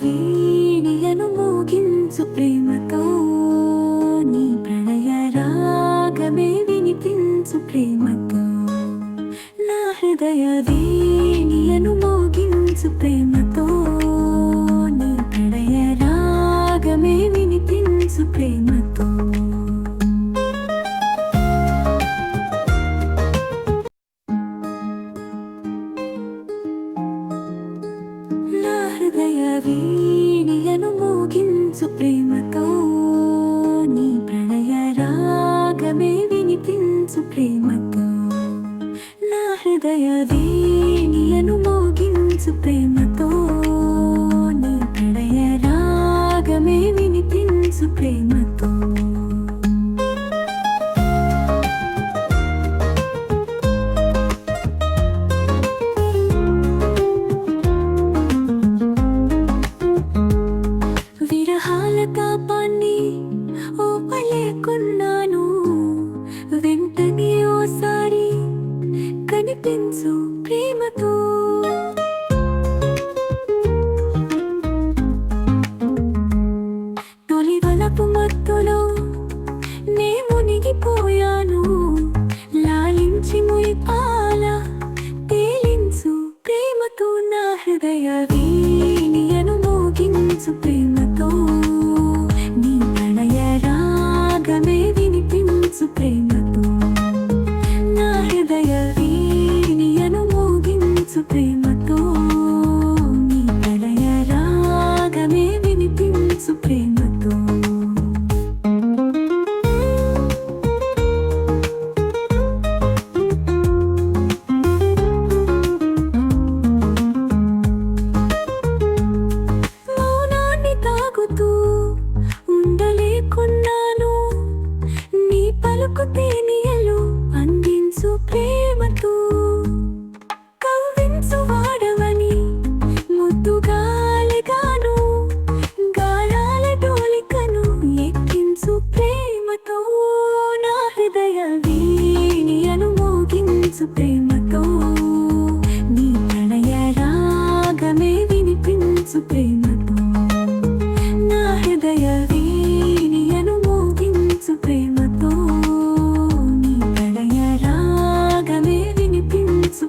వీణియను మోగించు ప్రేమతో నీ ప్రణయ రాగమే వినిపించు ప్రేమతో నా హృదయ వీణియను మోగించు ప్రేమతో నీ ప్రణయ రాగమే వినిపించు ప్రేమతో హృదయ వీణియను మోగించు ప్రేమతో నీ ప్రణయ రాగమే వినిపించు ప్రేమతో నా హృదయ వీణియను మోగించు ప్రేమతో నీ ప్రణయ రాగమే వినిపించు ప్రేమతో తాపాన్ని ఓపలేకున్నాను వెంటనే ఓసారి కనిపించు ప్రేమతో తొలి వలపు మత్తులో నే మునిగిపోయాను లాలించి ముయిపాల తేలించు ప్రేమతో నా హృదయ వీణియను మోగించు ప్రేమతో ప్రేమతో నా హృదయ వీణియను మోగించు ప్రేమతో నీ ప్రణయ రాగమే వినిపించు ప్రేమతో మౌనాన్ని తాగుతూ ఉండలేకున్నాను పలుకు తేనియలు అందించు ప్రేమతో కవ్వించు వాడవని ముద్దుగాలిగాను గాయాల డోలికను ఎక్కించు ప్రేమతో నా హృదయ వీణియను మోగించు ప్రేమతో నీ ప్రణయ రాగమే వినిపించు ప్రేమతో నా హృదయ వీణియను మోగించు ప్రేమతో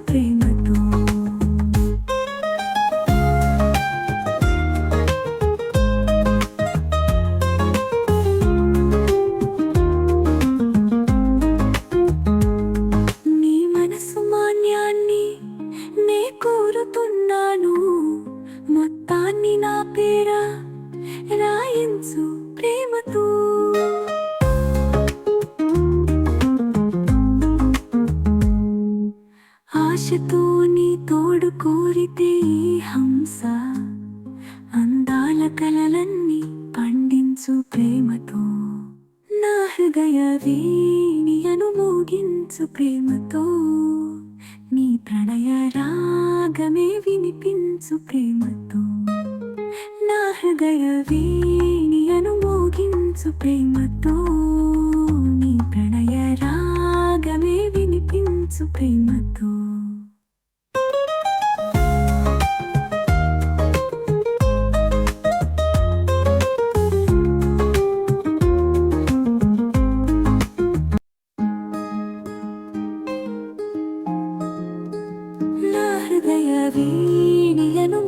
ప్రేమతో నీ మనసు మాన్యాన్ని నే కోరుతున్నాను మొత్తాన్ని నా పేర రాయించు ప్రేమతో ఆశతో నీ తోడు కోరితే ఈ హంస అందాల కలలన్నీ పండించు ప్రేమతో నా హృదయ వీణియను మోగించు ప్రేమతో నీ ప్రణయ రాగమే వినిపించు ప్రేమతో నా హృదయ వీణియను మోగించు ప్రేమతో నీ ప్రణయ రాగమే వినిపించు ప్రేమతో నా హృదయ వీణియను